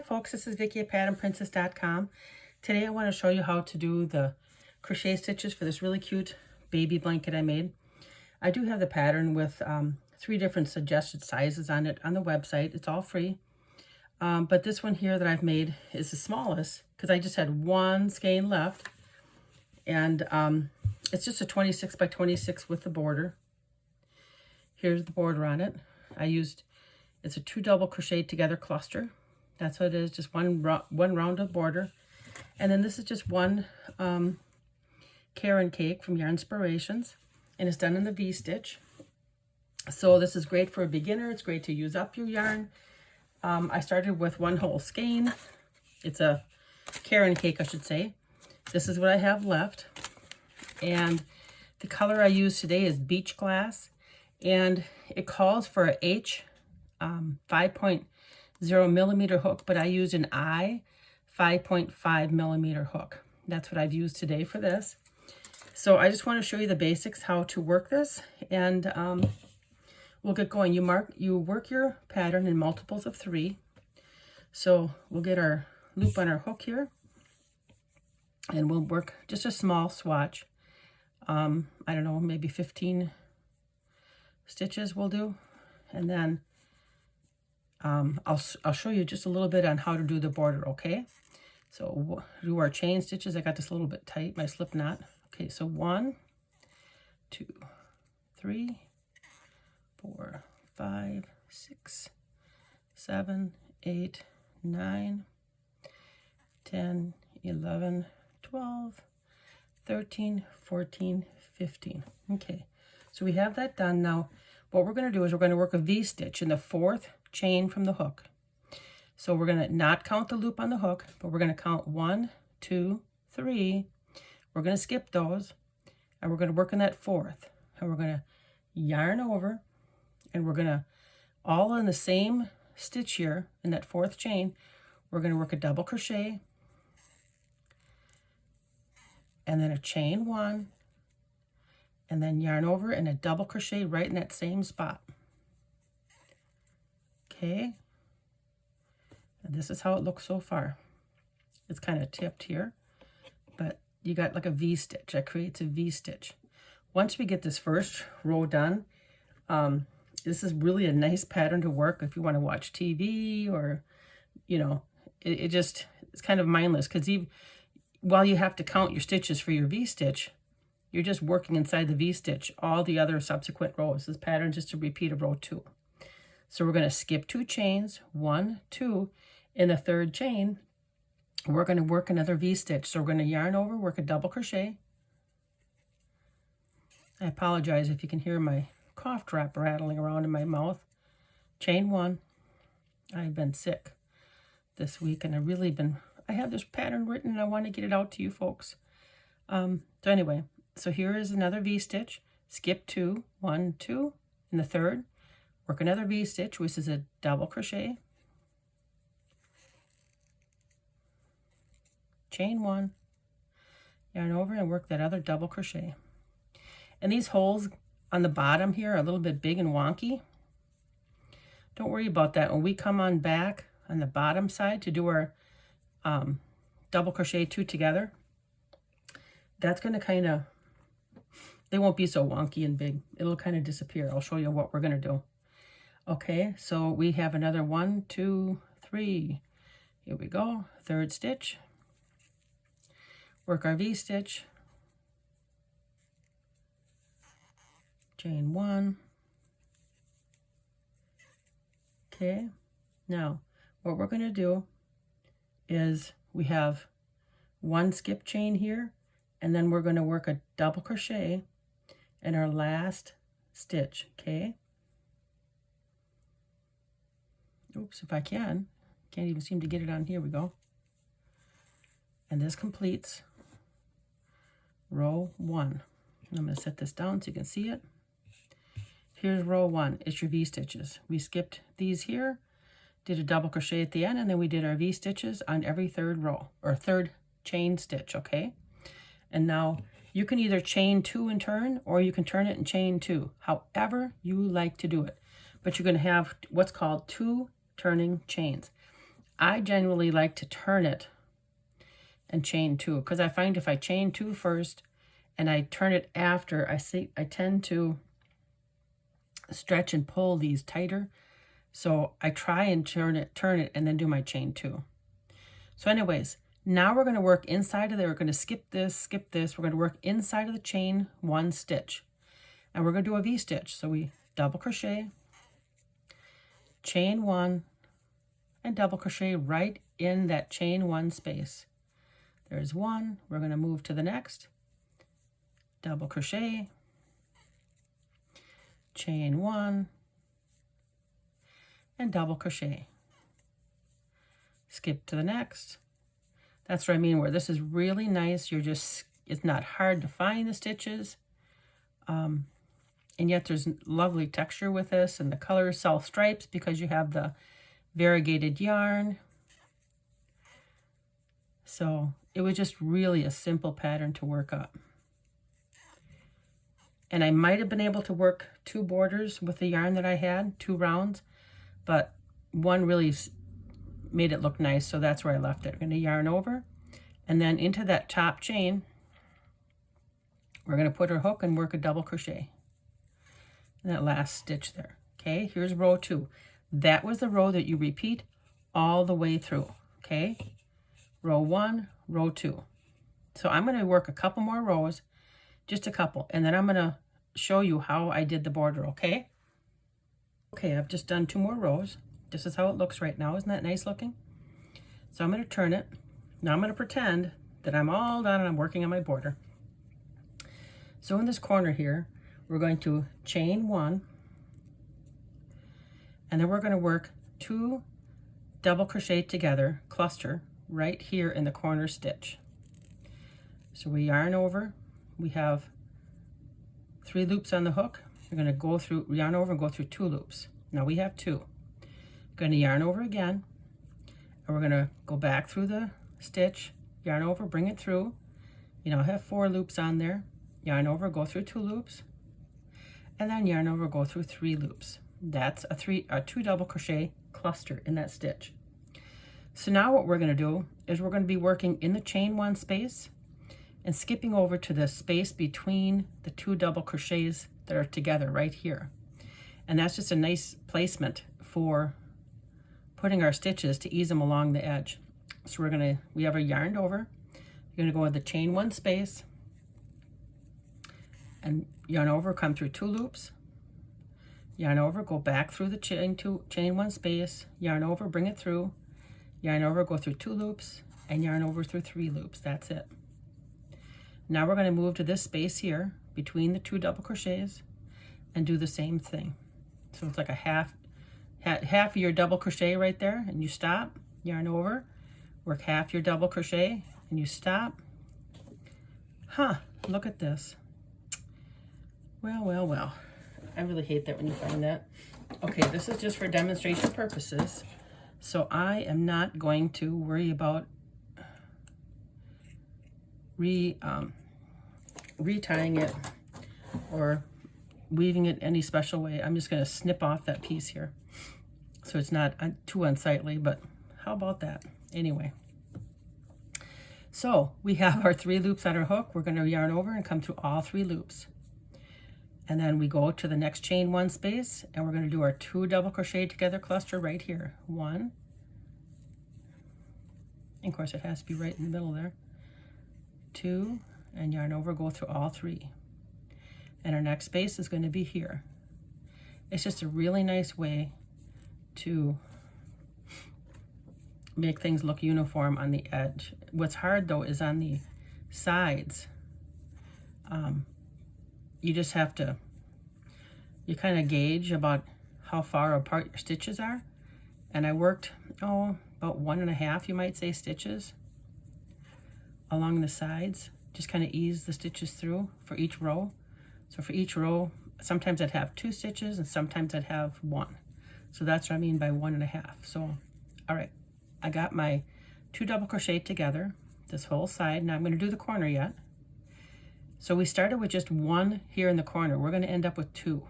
folks, this is Vicki at patternprincess.com. Today I want to show you how to do the crochet stitches for this really cute baby blanket I made. I do have the pattern with 3 different suggested sizes on it on the website. It's all free. But this one here that I've made is the smallest because I just had one skein left. And it's just a 26 by 26 with the border. Here's the border on it. It's a 2 double crochet together cluster. That's what it is, just one round of border. And then this is just one Caron cake from Yarnspirations, and it's done in the V-stitch. So this is great for a beginner. It's great to use up your yarn. I started with 1 whole skein. It's a Caron cake, I should say. This is what I have left. And the color I use today is Beachglass, and it calls for a H 5.0 millimeter hook, but I used an I 5.5 millimeter hook. That's what I've used today for this. So I just want to show you the basics, how to work this, and we'll get going. You work your pattern in multiples of 3. So we'll get our loop on our hook here, and we'll work just a small swatch. I don't know, maybe 15 stitches we'll do, and then I'll show you just a little bit on how to do the border, okay? So we'll do our chain stitches. I got this a little bit tight, my slip knot. Okay, so 1, 2, 3, 4, 5, 6, 7, 8, 9, 10, 11, 12, 13, 14, 15. Okay, so we have that done. Now, what we're going to do is we're going to work a V-stitch in the 4th chain from the hook. So we're going to not count the loop on the hook, but we're going to count 1, 2, 3. We're going to skip those, and we're going to work in that 4th. And we're going to yarn over, and we're going to, all in the same stitch here, in that 4th chain, we're going to work a double crochet, and then a chain 1, and then yarn over and a double crochet right in that same spot. Okay, and this is how it looks so far. It's kind of tipped here, but you got like a V-stitch. That creates a V-stitch. Once we get this first row done, this is really a nice pattern to work if you want to watch TV, or, you know, it's kind of mindless, because while you have to count your stitches for your V-stitch, you're just working inside the V-stitch all the other subsequent rows. This pattern is just a repeat of row 2. So we're going to skip 2 chains, 1, 2. In the 3rd chain, we're going to work another V-stitch. So we're going to yarn over, work a double crochet. I apologize if you can hear my cough drop rattling around in my mouth. Chain 1. I've been sick this week, and I have this pattern written, and I want to get it out to you folks. So anyway, so here is another V-stitch. Skip 2, 1, 2. In the 3rd, work another V-stitch, which is a double crochet. Chain 1, yarn over, and work that other double crochet. And these holes on the bottom here are a little bit big and wonky. Don't worry about that. When we come on back on the bottom side to do our double crochet 2 together, that's going to kind of, they won't be so wonky and big. It'll kind of disappear. I'll show you what we're going to do. Okay, so we have another 1, 2, 3. Here we go. 3rd stitch. Work our V-stitch. Chain 1. Okay, now what we're going to do is we have 1 skip chain here, and then we're going to work a double crochet in our last stitch. Okay, oops, if I can't even seem to get it on. Here we go. And this completes row 1. I'm going to set this down so you can see it. Here's row 1. It's your V-stitches. We skipped these here, did a double crochet at the end, and then we did our V-stitches on every 3rd row, or 3rd chain stitch, okay? And now you can either chain 2 and turn, or you can turn it and chain 2, however you like to do it. But you're going to have what's called 2 turning chains. I generally like to turn it and chain 2, because I find if I chain 2 first and I turn it after, I tend to stretch and pull these tighter. So I try and turn it, and then do my chain 2. So anyways, now we're going to work inside of there. We're going to skip this. We're going to work inside of the chain 1 stitch. And we're going to do a V-stitch. So we double crochet, chain 1, and double crochet right in that chain 1 space. There's 1. We're going to move to the next. Double crochet, chain 1, and double crochet. Skip to the next. That's what I mean, where this is really nice. It's not hard to find the stitches. And yet there's lovely texture with this, and the colors self stripes because you have the variegated yarn. So it was just really a simple pattern to work up. And I might have been able to work 2 borders with the yarn that I had, 2 rounds, but one really made it look nice, so that's where I left it. I'm going to yarn over, and then into that top chain, we're going to put our hook and work a double crochet in that last stitch there. Okay, here's row 2. That was the row that you repeat all the way through. Okay, row 1, row 2. So I'm going to work a couple more rows, just a couple, and then I'm going to show you how I did the border. Okay, I've just done 2 more rows. This is how it looks right now. Isn't that nice looking? So I'm going to turn it. Now I'm going to pretend that I'm all done and I'm working on my border. So in this corner here, we're going to chain 1, and then we're going to work 2 double crochet together, cluster, right here in the corner stitch. So we yarn over. We have 3 loops on the hook. We're going to go through, yarn over and go through 2 loops. Now we have 2. Going to yarn over again, and we're going to go back through the stitch, yarn over, bring it through. You know, I have 4 loops on there. Yarn over, go through 2 loops, and then yarn over, go through 3 loops. That's a 2 double crochet cluster in that stitch. So now what we're going to do is we're going to be working in the chain 1 space and skipping over to the space between the 2 double crochets that are together right here. And that's just a nice placement for putting our stitches to ease them along the edge. So we have our yarned over. You're going to go in the chain 1 space and yarn over, come through 2 loops, yarn over, go back through the chain 1 space, yarn over, bring it through, yarn over, go through 2 loops, and yarn over through 3 loops. That's it. Now we're going to move to this space here between the 2 double crochets and do the same thing. So it's like a half of your double crochet right there, and you stop, yarn over, work half your double crochet, and you stop. Look at this. Well. I really hate that when you find that. Okay, this is just for demonstration purposes, so I am not going to worry about retying it or weaving it any special way. I'm just going to snip off that piece here so it's not too unsightly, but how about that? Anyway, so we have our 3 loops on our hook. We're going to yarn over and come through all 3 loops, and then we go to the next chain 1 space, and we're going to do our 2 double crochet together cluster right here. 1, and of course it has to be right in the middle there. 2, and yarn over, go through all 3, and our next space is going to be here. It's just a really nice way to make things look uniform on the edge. What's hard though is on the sides. You just have to, you kind of gauge about how far apart your stitches are, and I worked about 1.5, you might say, stitches along the sides. Just kind of ease the stitches through for each row. So for each row, sometimes I'd have 2 stitches and sometimes I'd have 1. So that's what I mean by 1.5. So, all right, I got my 2 double crochet together, this whole side. Now I'm going to do the corner yet. So we started with just 1 here in the corner. We're going to end up with 2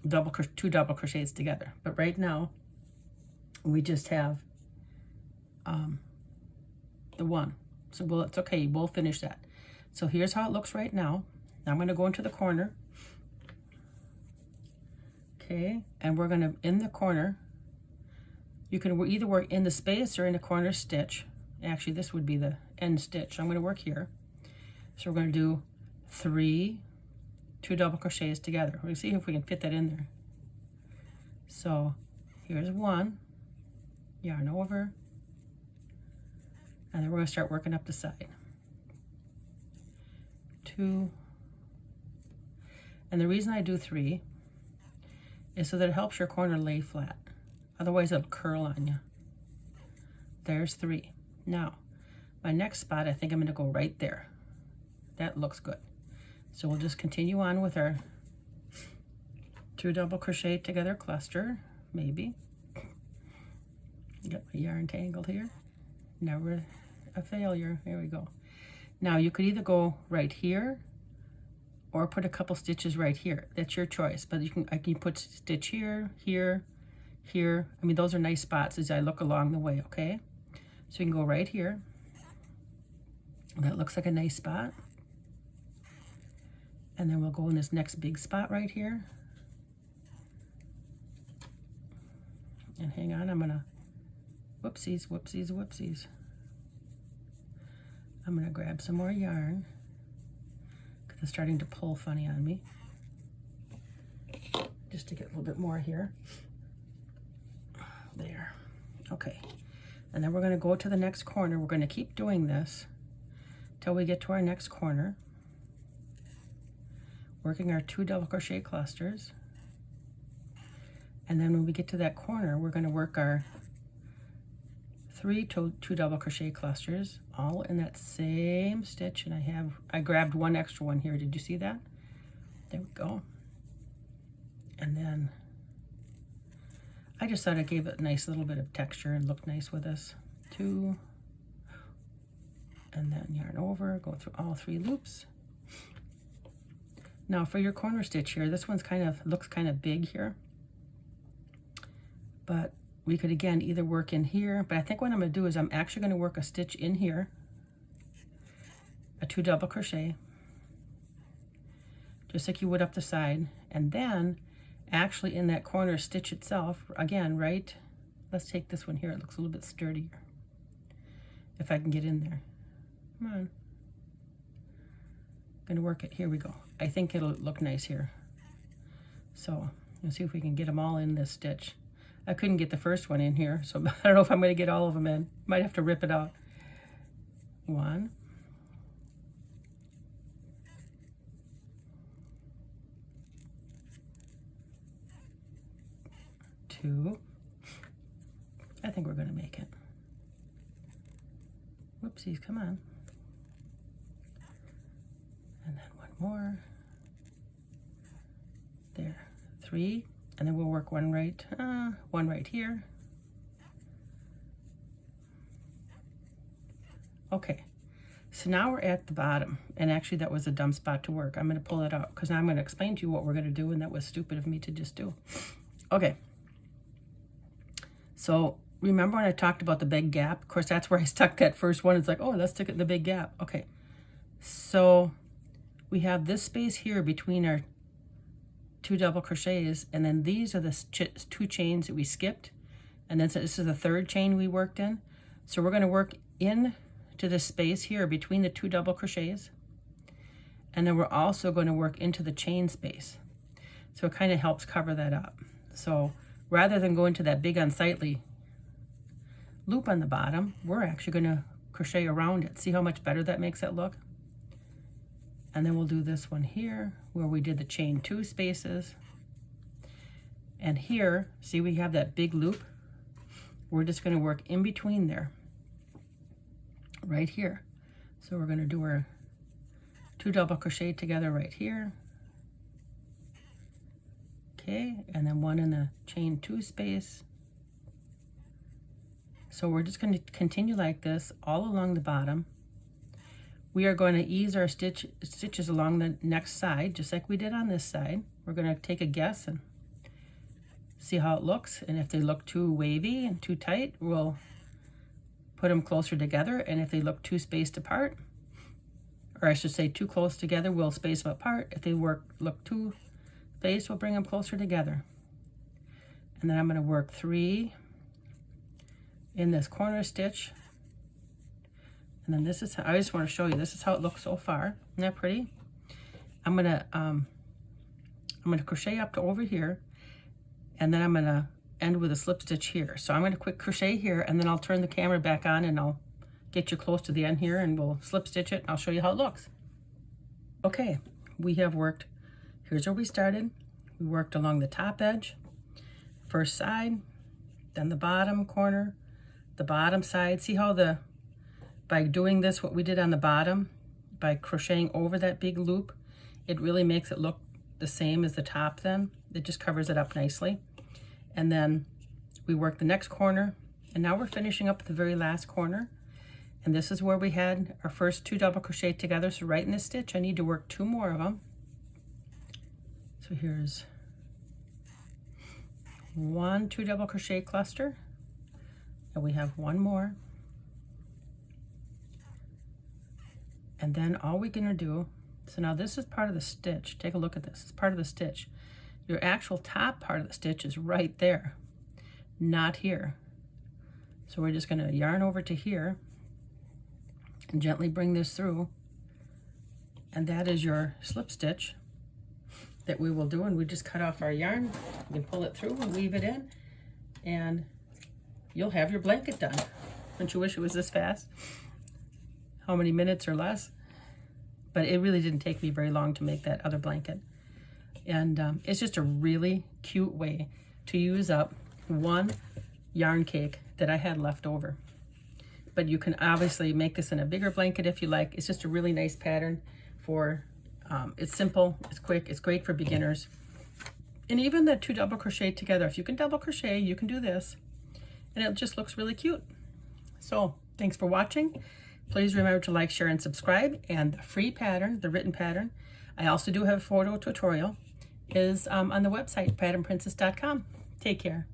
double crochets together. But right now, we just have the one. So it's okay, we'll finish that. So here's how it looks right now. Now I'm going to go into the corner. Okay, and we're going to, in the corner, you can either work in the space or in the corner stitch. Actually, this would be the end stitch. I'm going to work here. So we're going to do 3 2 double crochets together. We'll see if we can fit that in there. So here's 1, yarn over, and then we're going to start working up the side. 2, and the reason I do 3 is so that it helps your corner lay flat. Otherwise it'll curl on you. There's 3. Now, my next spot, I think I'm going to go right there. That looks good. So we'll just continue on with our 2 double crochet together cluster, maybe. Get my yarn tangled here. Never a failure. Here we go. Now you could either go right here or put a couple stitches right here. That's your choice. But I can put stitch here, here, here. I mean, those are nice spots as I look along the way, okay? So you can go right here. That looks like a nice spot. And then we'll go in this next big spot right here. And hang on, I'm gonna, whoopsies, whoopsies, whoopsies. I'm gonna grab some more yarn because it's starting to pull funny on me. Just to get a little bit more here. There, okay. And then we're gonna go to the next corner. We're gonna keep doing this till we get to our next corner. Working our 2 double crochet clusters. And then when we get to that corner, we're going to work our 3 2 double crochet clusters all in that same stitch. And I grabbed one extra one here. Did you see that? There we go. And then I just thought it gave it a nice little bit of texture and looked nice with this. 2, and then yarn over, go through all 3 loops. Now for your corner stitch here, this one's looks kind of big here. But we could again either work in here, but I think what I'm going to do is I'm actually going to work a stitch in here, a 2 double crochet, just like you would up the side, and then actually in that corner stitch itself, again, right, let's take this one here, it looks a little bit sturdier, if I can get in there. Come on. I'm going to work it, here we go. I think it'll look nice here. So let's see if we can get them all in this stitch. I couldn't get the first one in here, so I don't know if I'm going to get all of them in. Might have to rip it out. 1. 2. I think we're going to make it. Whoopsies, come on. And then 1 more. There. 3. And then we'll work one right here. Okay, so now we're at the bottom, and actually that was a dumb spot to work. I'm going to pull it out because now I'm going to explain to you what we're going to do, and that was stupid of me to just do. Okay, so remember when I talked about the big gap? Of course, that's where I stuck that first one. It's like, oh, let's stick it in the big gap. Okay, so we have this space here between our 2 double crochets, and then these are the 2 chains that we skipped, and then so this is the 3rd chain we worked in. So we're going to work in to this space here between the 2 double crochets, and then we're also going to work into the chain space, so it kind of helps cover that up. So rather than go into that big unsightly loop on the bottom, we're actually going to crochet around it. See how much better that makes it look? And then we'll do this one here where we did the chain 2 spaces. And here, see we have that big loop? We're just going to work in between there, right here. So we're going to do our 2 double crochet together right here. Okay, and then 1 in the chain 2 space. So we're just going to continue like this all along the bottom. We are going to ease our stitches along the next side, just like we did on this side. We're going to take a guess and See how it looks, and if they look too wavy and too tight, we'll put them closer together, and if they look too spaced apart, or I should say too close together, we'll space them apart. If they look too spaced, we'll bring them closer together. And then I'm going to work 3 in this corner stitch, and then this is how, I just want to show you, this is how it looks so far. Isn't that pretty? I'm gonna crochet up to over here, and then I'm gonna end with a slip stitch here. So I'm gonna quick crochet here, and then I'll turn the camera back on and I'll get you close to the end here, and we'll slip stitch it and I'll show you how it looks. Okay, we have worked, here's where we started. We worked along the top edge, first side, then the bottom corner, the bottom side. See how by doing this, what we did on the bottom, by crocheting over that big loop, it really makes it look the same as the top then. It just covers it up nicely. And then we work the next corner, and now we're finishing up the very last corner. And this is where we had our first 2 double crochet together. So right in this stitch, I need to work 2 more of them. So here's 1 2 double crochet cluster, and we have 1 more. And then all we're gonna do, so now this is part of the stitch. Take a look at this, it's part of the stitch. Your actual top part of the stitch is right there, not here. So we're just gonna yarn over to here and gently bring this through. And that is your slip stitch that we will do. And we just cut off our yarn, you can pull it through and weave it in, and you'll have your blanket done. Don't you wish it was this fast? How many minutes or less? But it really didn't take me very long to make that other blanket. And it's just a really cute way to use up 1 yarn cake that I had left over. But you can obviously make this in a bigger blanket if you like. It's just a really nice pattern for, it's simple, it's quick, it's great for beginners. And even the 2 double crochet together, if you can double crochet, you can do this. And it just looks really cute. So thanks for watching. Please remember to like, share, and subscribe. And the free pattern, the written pattern, I also do have a photo tutorial, is on the website, patternprincess.com. Take care.